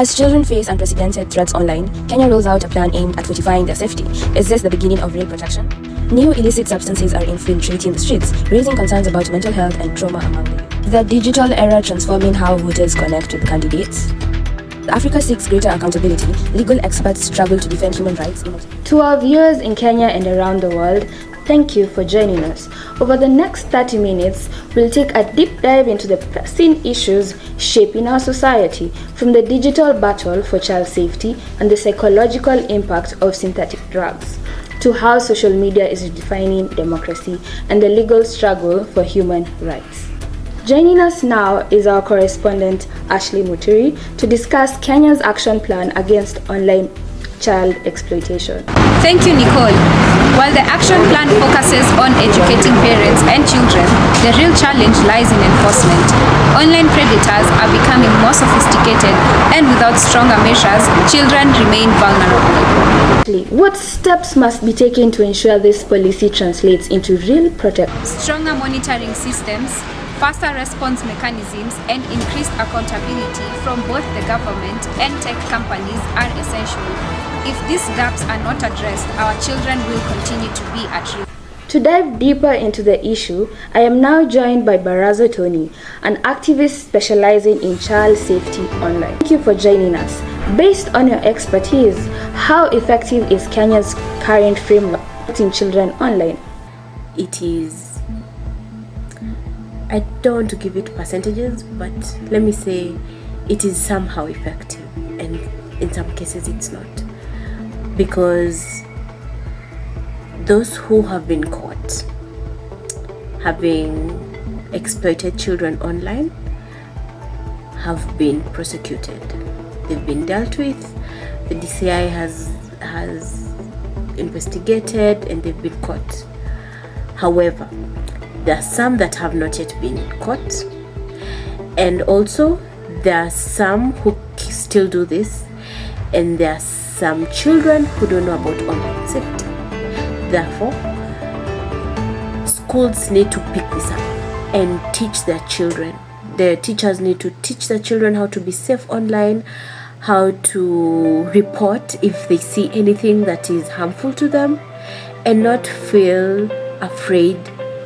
As children face unprecedented threats online, Kenya rolls out a plan aimed at fortifying their safety. Is this the beginning of real protection? New illicit substances are infiltrating the streets, raising concerns about mental health and trauma among the youth. Is the digital era transforming how voters connect with candidates? Africa seeks greater accountability. Legal experts struggle to defend human rights. To our viewers in Kenya and around the world, thank you for joining us. Over the next 30 minutes, we'll take a deep dive into the pressing issues shaping our society, from the digital battle for child safety and the psychological impact of synthetic drugs, to how social media is redefining democracy and the legal struggle for human rights. Joining us now is our correspondent Ashley Muturi to discuss Kenya's action plan against online child exploitation. Thank you, Nicole. While the action plan focuses on educating parents and children, the real challenge lies in enforcement. Online predators are becoming more sophisticated, and without stronger measures, children remain vulnerable. What steps must be taken to ensure this policy translates into real protection? Stronger monitoring systems, faster response mechanisms, and increased accountability from both the government and tech companies are essential. If these gaps are not addressed, our children will continue to be at risk. To dive deeper into the issue, I am now joined by Baraza Tony, an activist specializing in child safety online. Thank you for joining us. Based on your expertise, how effective is Kenya's current framework protecting children online? It is, I don't want to give it percentages, but let me say it is somehow effective, and in some cases it's not. Because those who have been caught having exploited children online have been prosecuted. They've been dealt with. The DCI has investigated, and they've been caught. However, there are some that have not yet been caught, and also there are some who still do this, and there are some children who don't know about online safety. Therefore, schools need to pick this up and teach their children. Their teachers need to teach their children how to be safe online, how to report if they see anything that is harmful to them, and not feel afraid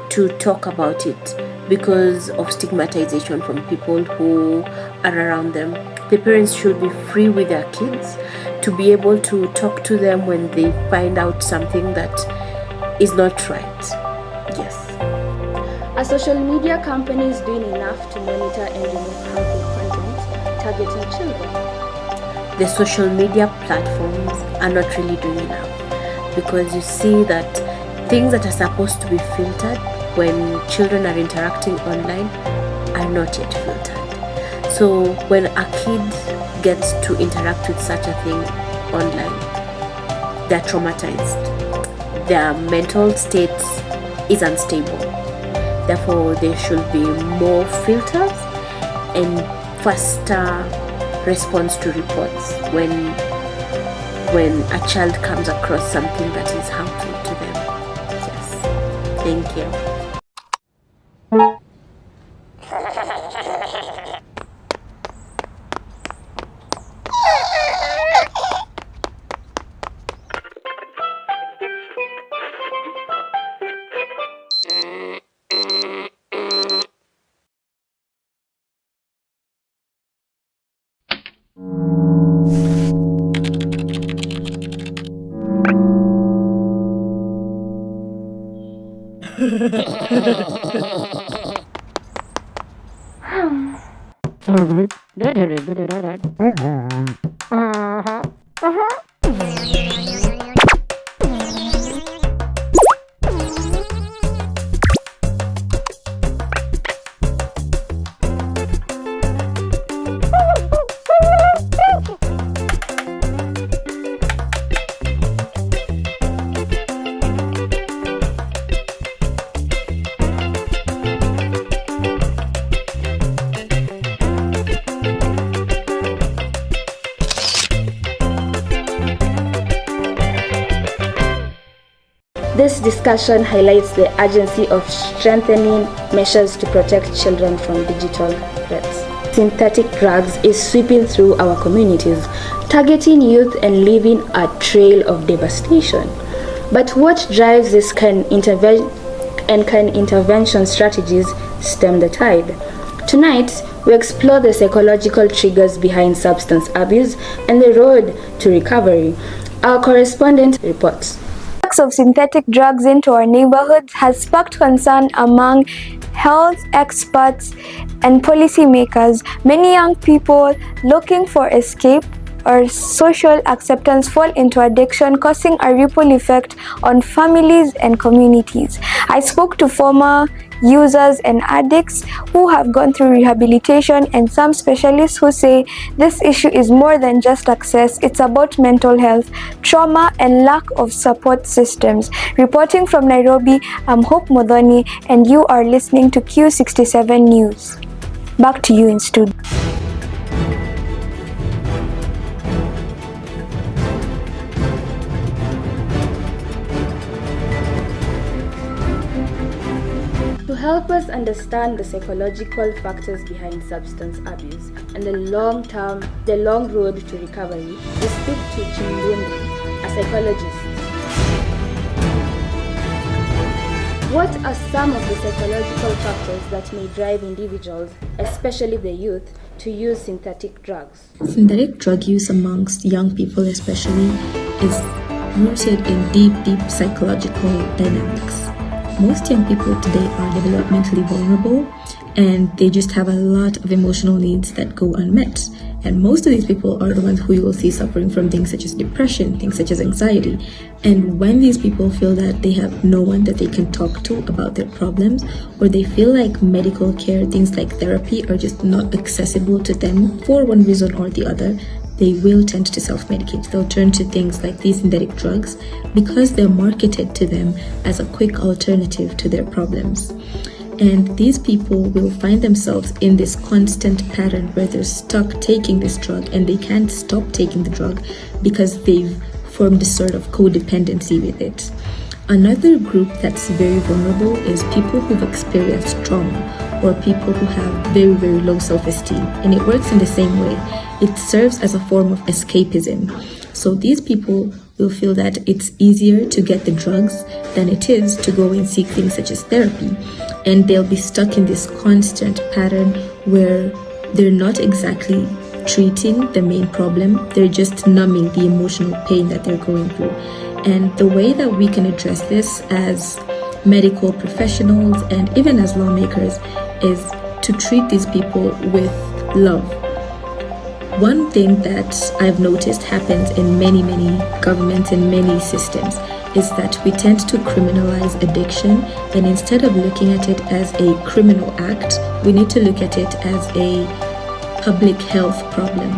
to talk about it because of stigmatization from people who are around them. The parents should be free with their kids to be able to talk to them when they find out something that is not right. Yes. Are social media companies doing enough to monitor and remove harmful content targeting children? The social media platforms are not really doing enough, because you see that things that are supposed to be filtered when children are interacting online are not yet filtered. So when a kid gets to interact with such a thing online, they're traumatized. Their mental state is unstable. Therefore, there should be more filters and faster response to reports when a child comes across something that is harmful to them. Yes. Thank you. This discussion highlights the urgency of strengthening measures to protect children from digital threats. synthetic drugs is sweeping through our communities, targeting youth and leaving a trail of devastation. But what drives this can intervention strategies stem the tide? Tonight, we explore the psychological triggers behind substance abuse and the road to recovery. Our correspondent reports. The influx of synthetic drugs into our neighborhoods has sparked concern among health experts and policymakers. Many young people looking for escape or social acceptance fall into addiction, causing a ripple effect on families and communities. I spoke to former users and addicts who have gone through rehabilitation, and some specialists who say this issue is more than just access. It's about mental health, trauma, and lack of support systems. Reporting from Nairobi, I'm Hope Modhoni, and you are listening to Q67 News. Back to you in studio. To help us understand the psychological factors behind substance abuse and the long road to recovery, we speak to Chimbundi, a psychologist. What are some of the psychological factors that may drive individuals, especially the youth, to use synthetic drugs? Synthetic drug use amongst young people especially is rooted in deep psychological dynamics. Most young people today are developmentally vulnerable, and they just have a lot of emotional needs that go unmet. And most of these people are the ones who you will see suffering from things such as depression, things such as anxiety. And when these people feel that they have no one that they can talk to about their problems, or they feel like medical care, things like therapy, are just not accessible to them for one reason or the other, they will tend to self-medicate. They'll turn to things like these synthetic drugs because they're marketed to them as a quick alternative to their problems. And these people will find themselves in this constant pattern where they're stuck taking this drug and they can't stop taking the drug because they've formed a sort of codependency with it. Another group that's very vulnerable is people who've experienced trauma or people who have very low self-esteem. And it works in the same way. It serves as a form of escapism. So these people will feel that it's easier to get the drugs than it is to go and seek things such as therapy. And they'll be stuck in this constant pattern where they're not exactly treating the main problem, they're just numbing the emotional pain that they're going through. And the way that we can address this as medical professionals and even as lawmakers is to treat these people with love. One thing that I've noticed happens in many governments and many systems is that we tend to criminalize addiction, and instead of looking at it as a criminal act, we need to look at it as a public health problem.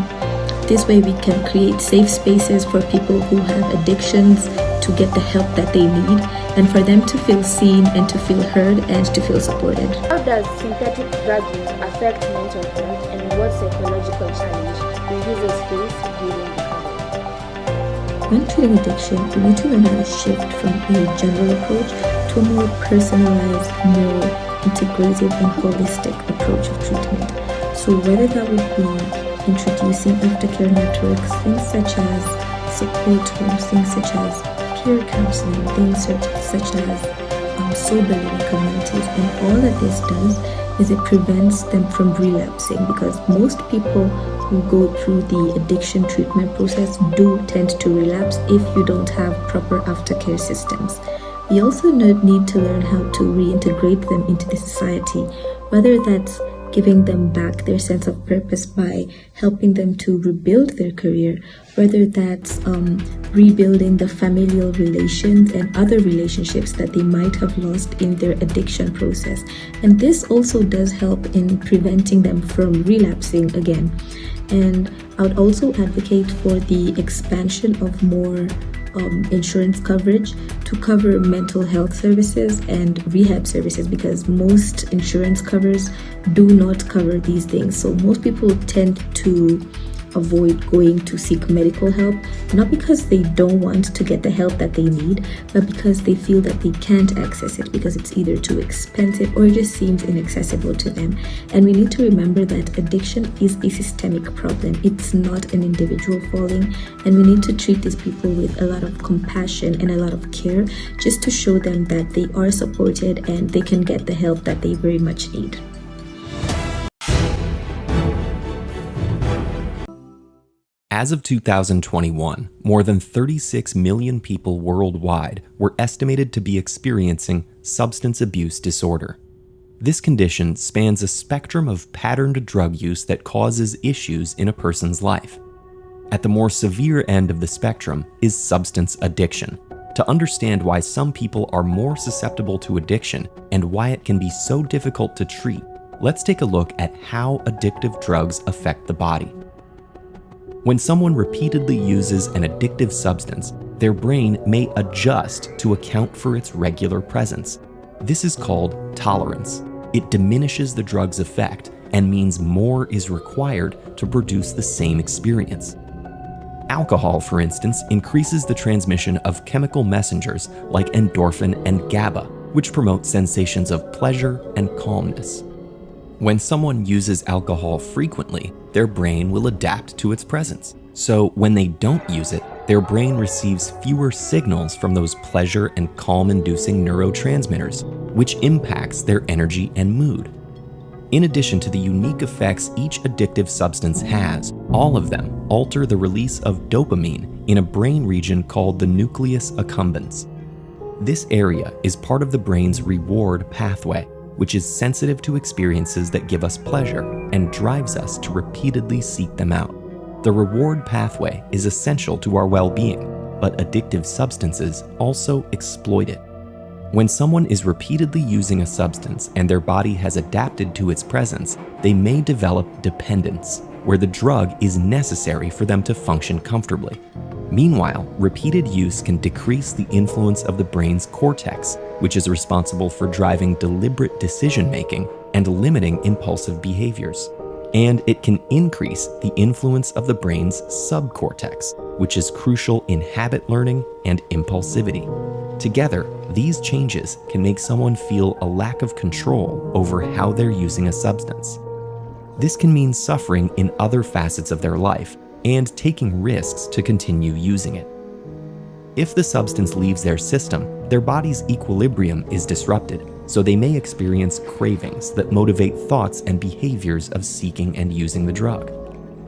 This way we can create safe spaces for people who have addictions to get the help that they need, and for them to feel seen and to feel heard and to feel supported. How does synthetic drug use affect mental health, and what psychological challenge do users face during recovery? When treating addiction, we need to learn how to shift from a general approach to a more personalized, more integrative and holistic approach of treatment. So whether that would be introducing aftercare networks, things such as support homes, things such as peer counseling, things such as sober living communities, and all that this does is it prevents them from relapsing, because most people who go through the addiction treatment process do tend to relapse if you don't have proper aftercare systems. We also need to learn how to reintegrate them into the society, whether that's giving them back their sense of purpose by helping them to rebuild their career, whether that's rebuilding the familial relations and other relationships that they might have lost in their addiction process. And this also does help in preventing them from relapsing again. And I would also advocate for the expansion of more insurance coverage to cover mental health services and rehab services, because most insurance covers do not cover these things. So most people tend to avoid going to seek medical help, not because they don't want to get the help that they need, but because they feel that they can't access it because it's either too expensive or it just seems inaccessible to them. And we need to remember that addiction is a systemic problem. It's not an individual falling, and we need to treat these people with a lot of compassion and a lot of care, just to show them that they are supported and they can get the help that they very much need. As of 2021, more than 36 million people worldwide were estimated to be experiencing substance abuse disorder. This condition spans a spectrum of patterned drug use that causes issues in a person's life. At the more severe end of the spectrum is substance addiction. To understand why some people are more susceptible to addiction and why it can be so difficult to treat, let's take a look at how addictive drugs affect the body. When someone repeatedly uses an addictive substance, their brain may adjust to account for its regular presence. This is called tolerance. It diminishes the drug's effect and means more is required to produce the same experience. Alcohol, for instance, increases the transmission of chemical messengers like endorphin and GABA, which promote sensations of pleasure and calmness. When someone uses alcohol frequently, their brain will adapt to its presence. So when they don't use it, their brain receives fewer signals from those pleasure and calm-inducing neurotransmitters, which impacts their energy and mood. In addition to the unique effects each addictive substance has, all of them alter the release of dopamine in a brain region called the nucleus accumbens. This area is part of the brain's reward pathway, which is sensitive to experiences that give us pleasure and drives us to repeatedly seek them out. The reward pathway is essential to our well-being, but addictive substances also exploit it. When someone is repeatedly using a substance and their body has adapted to its presence, they may develop dependence, where the drug is necessary for them to function comfortably. Meanwhile, repeated use can decrease the influence of the brain's cortex, which is responsible for driving deliberate decision-making and limiting impulsive behaviors. And it can increase the influence of the brain's subcortex, which is crucial in habit learning and impulsivity. Together, these changes can make someone feel a lack of control over how they're using a substance. This can mean suffering in other facets of their life and taking risks to continue using it. If the substance leaves their system, their body's equilibrium is disrupted, so they may experience cravings that motivate thoughts and behaviors of seeking and using the drug.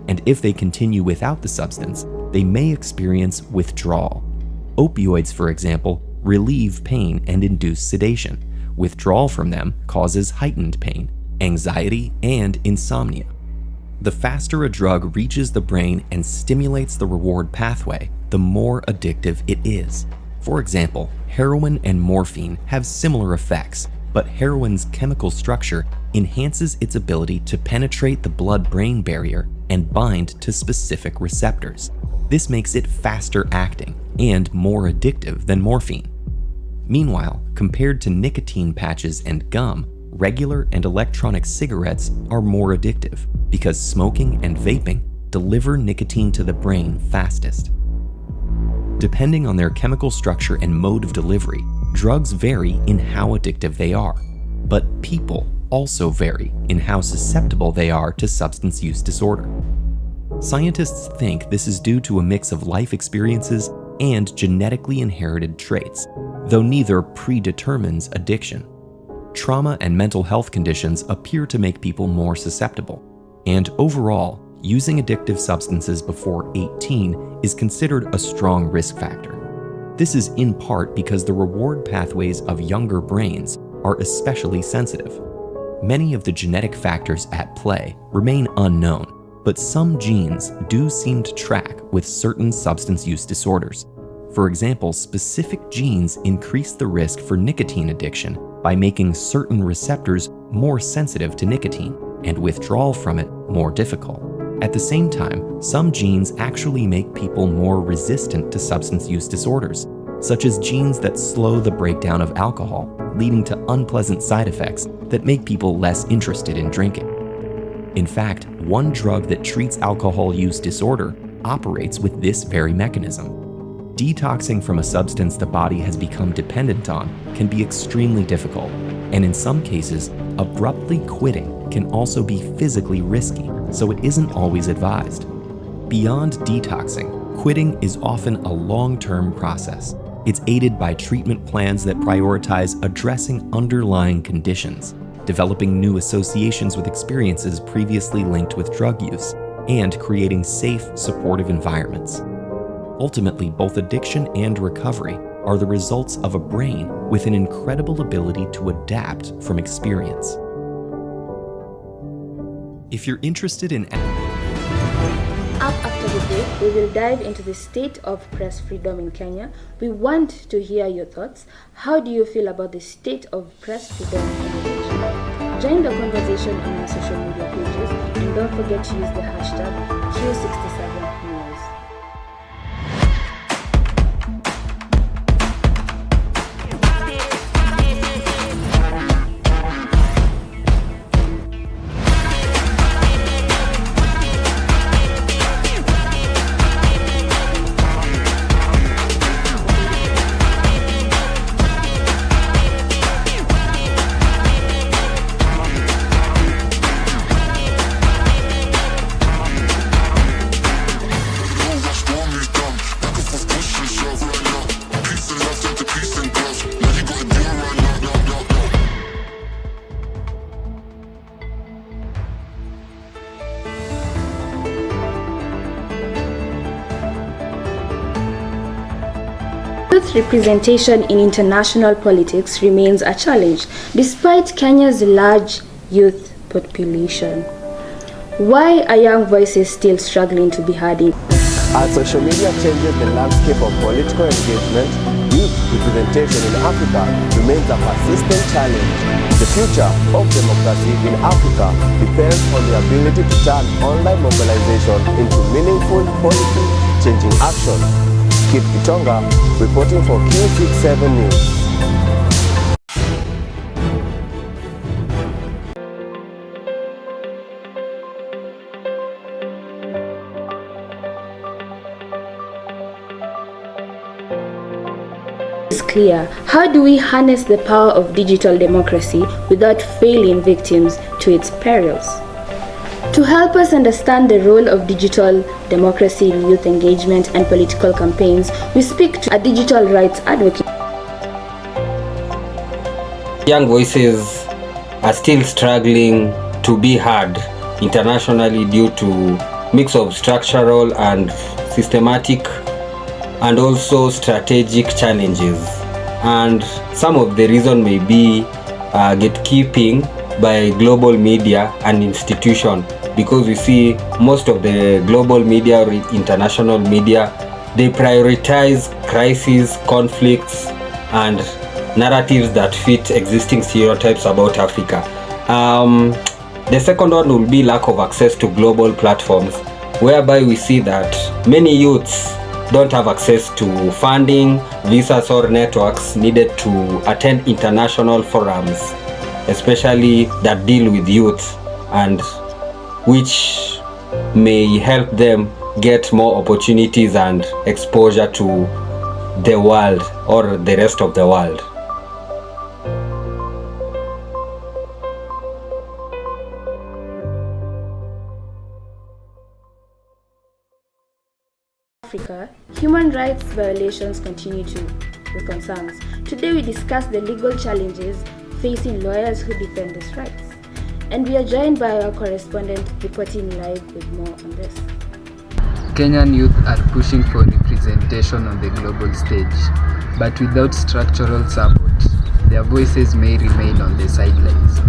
And if they continue without the substance, they may experience withdrawal. Opioids, for example, relieve pain and induce sedation. Withdrawal from them causes heightened pain, anxiety, and insomnia. The faster a drug reaches the brain and stimulates the reward pathway, the more addictive it is. For example, heroin and morphine have similar effects, but heroin's chemical structure enhances its ability to penetrate the blood-brain barrier and bind to specific receptors. This makes it faster acting and more addictive than morphine. Meanwhile, compared to nicotine patches and gum, regular and electronic cigarettes are more addictive because smoking and vaping deliver nicotine to the brain fastest. Depending on their chemical structure and mode of delivery, drugs vary in how addictive they are. But people also vary in how susceptible they are to substance use disorder. Scientists think this is due to a mix of life experiences and genetically inherited traits, though neither predetermines addiction. Trauma and mental health conditions appear to make people more susceptible, and overall, using addictive substances before 18 is considered a strong risk factor. This is in part because the reward pathways of younger brains are especially sensitive. Many of the genetic factors at play remain unknown, but some genes do seem to track with certain substance use disorders. For example, specific genes increase the risk for nicotine addiction by making certain receptors more sensitive to nicotine and withdrawal from it more difficult. At the same time, some genes actually make people more resistant to substance use disorders, such as genes that slow the breakdown of alcohol, leading to unpleasant side effects that make people less interested in drinking. In fact, one drug that treats alcohol use disorder operates with this very mechanism. Detoxing from a substance the body has become dependent on can be extremely difficult, and in some cases, abruptly quitting can also be physically risky, so it isn't always advised. Beyond detoxing, quitting is often a long-term process. It's aided by treatment plans that prioritize addressing underlying conditions, developing new associations with experiences previously linked with drug use, and creating safe, supportive environments. Ultimately, both addiction and recovery are the results of a brain with an incredible ability to adapt from experience. If you're interested in Up after the break, we will dive into the state of press freedom in Kenya. We want to hear your thoughts. How do you feel about the state of press freedom in Kenya? Join the conversation on our social media pages and don't forget to use the hashtag Q67News. Youth representation in international politics remains a challenge despite Kenya's large youth population. Why are young voices still struggling to be heard in? As social media changes the landscape of political engagement, youth representation in Africa remains a persistent challenge. The future of democracy in Africa depends on the ability to turn online mobilization into meaningful policy-changing action. Kit Kitonga, reporting for Q67 News. It's clear. How do we harness the power of digital democracy without failing victims to its perils? To help us understand the role of digital democracy in youth engagement and political campaigns, we speak to a digital rights advocate. Young voices are still struggling to be heard internationally due to mix of structural and systematic and also strategic challenges. And some of the reason may be gatekeeping by global media and institution, because we see most of the global media or international media, they prioritize crises, conflicts, and narratives that fit existing stereotypes about Africa. The second one will be lack of access to global platforms, whereby we see that many youths don't have access to funding, visas, or networks needed to attend international forums, especially that deal with youth, and which may help them get more opportunities and exposure to the world or the rest of the world. Africa, human rights violations continue to be concerns. Today we discuss the legal challenges facing lawyers who defend these rights. And we are joined by our correspondent reporting live with more on this. Kenyan youth are pushing for representation on the global stage, but without structural support, their voices may remain on the sidelines.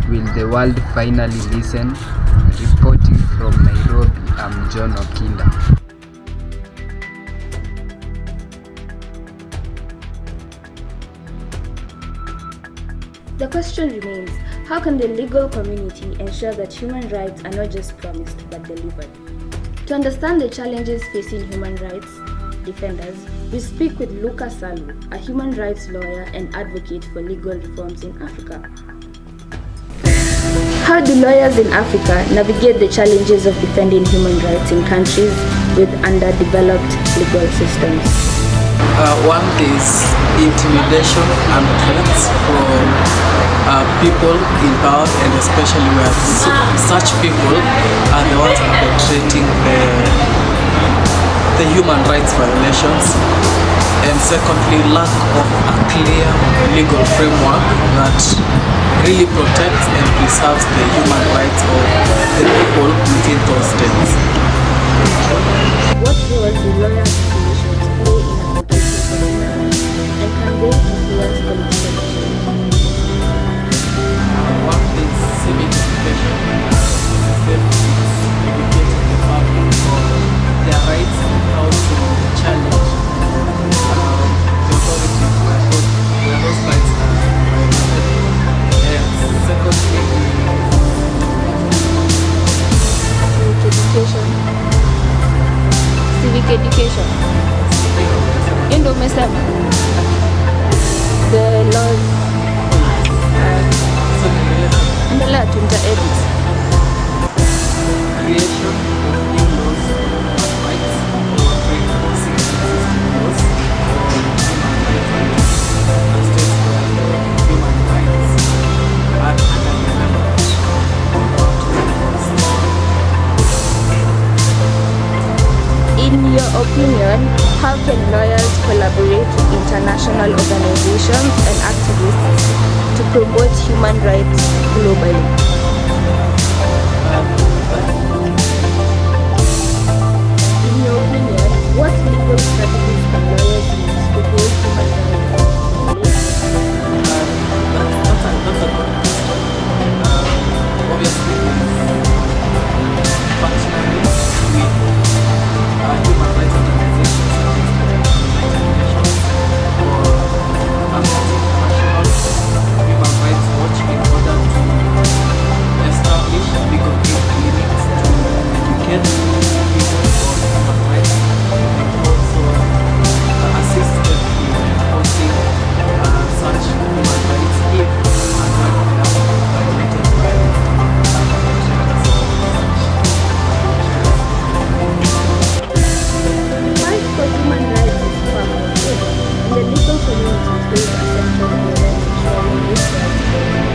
Will the world finally listen? Reporting from Nairobi, I'm John Okinda. The question remains, how can the legal community ensure that human rights are not just promised but delivered? To understand the challenges facing human rights defenders, we speak with Luka Salu, a human rights lawyer and advocate for legal reforms in Africa. How do lawyers in Africa navigate the challenges of defending human rights in countries with underdeveloped legal systems? One is intimidation and threats from people in power, and especially where such people are the ones perpetrating the human rights violations. And secondly, lack of a clear legal framework that really protects and preserves the human rights of the people within those states. What role do lawyers' solutions play in advocating for human rights, and can they influence political change? One is civic education. Educating the public on their rights and how to challenge the authorities where those rights are violated. And secondly, civic education. Ndio umesema the laws. Endelea tu nita-edit. Creation of new laws and rights or reinforcing existing laws or human rights and states where human rights are underdeveloped. In your opinion, how can lawyers collaborate with international organizations and activists to promote human rights globally? In your opinion, what legal strategies can lawyers use to hold human rights globally? That's a good question. Obviously, functionally with human rights organizations such as the United Nations or Amnesty International, Human Rights Watch, in order to establish legal aid clinics to educate people on human rights and also assist them in enforcing such human rights if and when they are violated by Fight for human rights is powerful, and the legal community plays a central role in ensuring these rights prevail.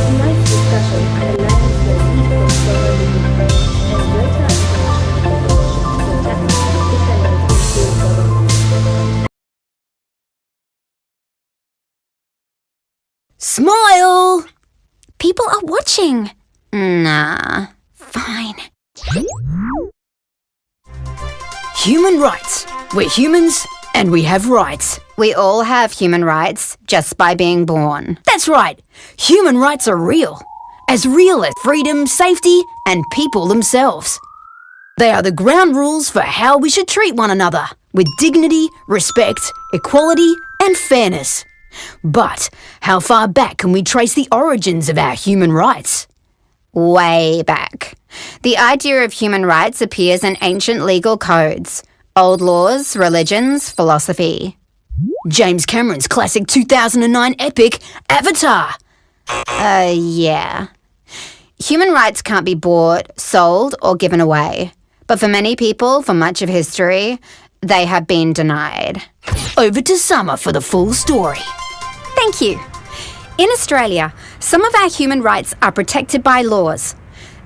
Tonight's discussion underlines the need for stronger legal frameworks and greater international recognition to protect defendants and state governments. Smile! People are watching. Nah, fine. Human rights. We're humans and we have rights. We all have human rights just by being born. That's right. Human rights are real as freedom, safety, and people themselves. They are the ground rules for how we should treat one another with dignity, respect, equality, and fairness. But how far back can we trace the origins of our human rights? Way back. The idea of human rights appears in ancient legal codes, old laws, religions, philosophy. James Cameron's classic 2009 epic, Avatar. Yeah. Human rights can't be bought, sold, or given away. But for many people, for much of history, they have been denied. Over to Summer for the full story. Thank you. In Australia, some of our human rights are protected by laws.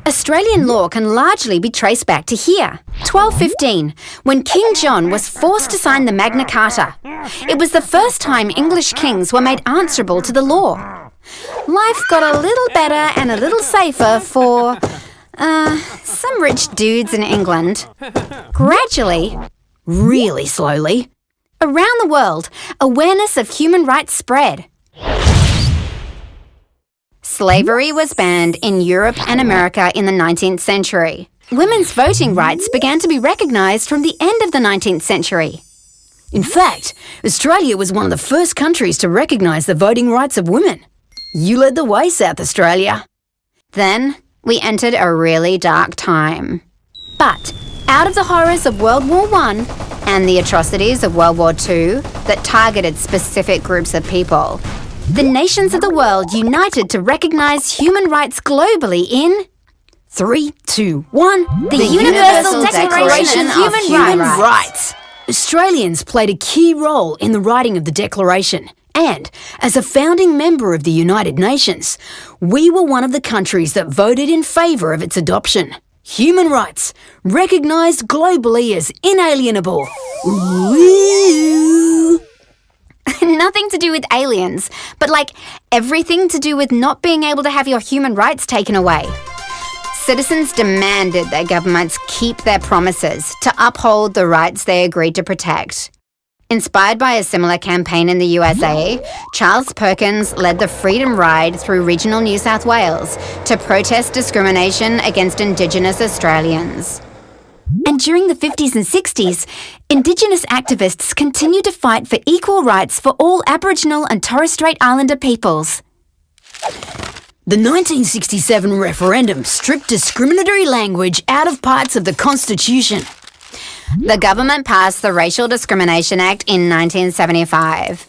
Australian law can largely be traced back to here, 1215, when King John was forced to sign the Magna Carta. It was the first time English kings were made answerable to the law. Life got a little better and a little safer for, some rich dudes in England. Gradually, really slowly, around the world, awareness of human rights spread. Slavery was banned in Europe and America in the 19th century. Women's voting rights began to be recognised from the end of the 19th century. In fact, Australia was one of the first countries to recognise the voting rights of women. You led the way, South Australia. Then, we entered a really dark time. But, out of the horrors of World War I and the atrocities of World War II that targeted specific groups of people, the nations of the world united to recognise human rights globally in 3, 2, 1. The Universal Declaration of Human Rights. Australians played a key role in the writing of the Declaration. And, as a founding member of the United Nations, we were one of the countries that voted in favour of its adoption. Human rights, recognised globally as inalienable. Ooh. Nothing to do with aliens, but like everything to do with not being able to have your human rights taken away. Citizens demanded that governments keep their promises to uphold the rights they agreed to protect. Inspired by a similar campaign in the USA, Charles Perkins led the Freedom Ride through regional New South Wales to protest discrimination against Indigenous Australians. And during the 50s and 60s, Indigenous activists continued to fight for equal rights for all Aboriginal and Torres Strait Islander peoples. The 1967 referendum stripped discriminatory language out of parts of the Constitution. The government passed the Racial Discrimination Act in 1975,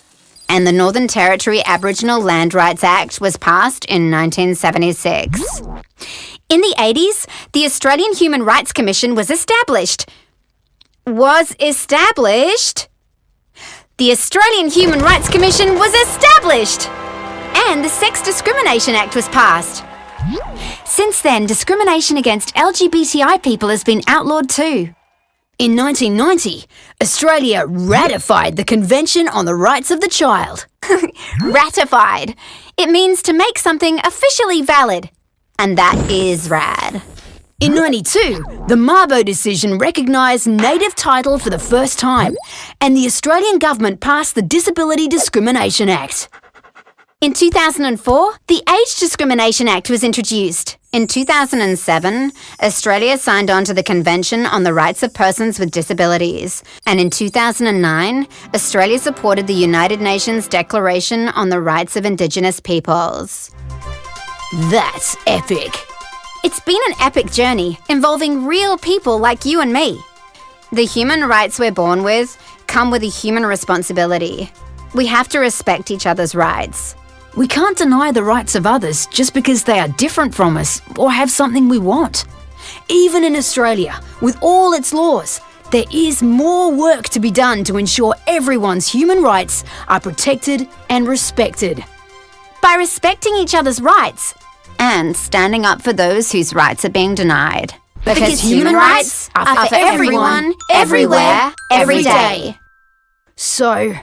and the Northern Territory Aboriginal Land Rights Act was passed in 1976. In the 80s, the Australian Human Rights Commission was established. The Australian Human Rights Commission was established! And the Sex Discrimination Act was passed. Since then, discrimination against LGBTI people has been outlawed too. In 1990, Australia ratified the Convention on the Rights of the Child. Ratified. It means to make something officially valid. And that is rad. In 92, the Mabo decision recognised native title for the first time, and the Australian government passed the Disability Discrimination Act. In 2004, the Age Discrimination Act was introduced. In 2007, Australia signed on to the Convention on the Rights of Persons with Disabilities. And in 2009, Australia supported the United Nations Declaration on the Rights of Indigenous Peoples. That's epic. It's been an epic journey involving real people like you and me. The human rights we're born with come with a human responsibility. We have to respect each other's rights. We can't deny the rights of others just because they are different from us or have something we want. Even in Australia, with all its laws, there is more work to be done to ensure everyone's human rights are protected and respected. By respecting each other's rights and standing up for those whose rights are being denied. Because human rights are for everyone, everywhere, every day. So,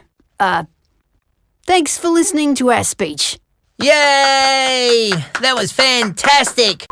thanks for listening to our speech. Yay! That was fantastic!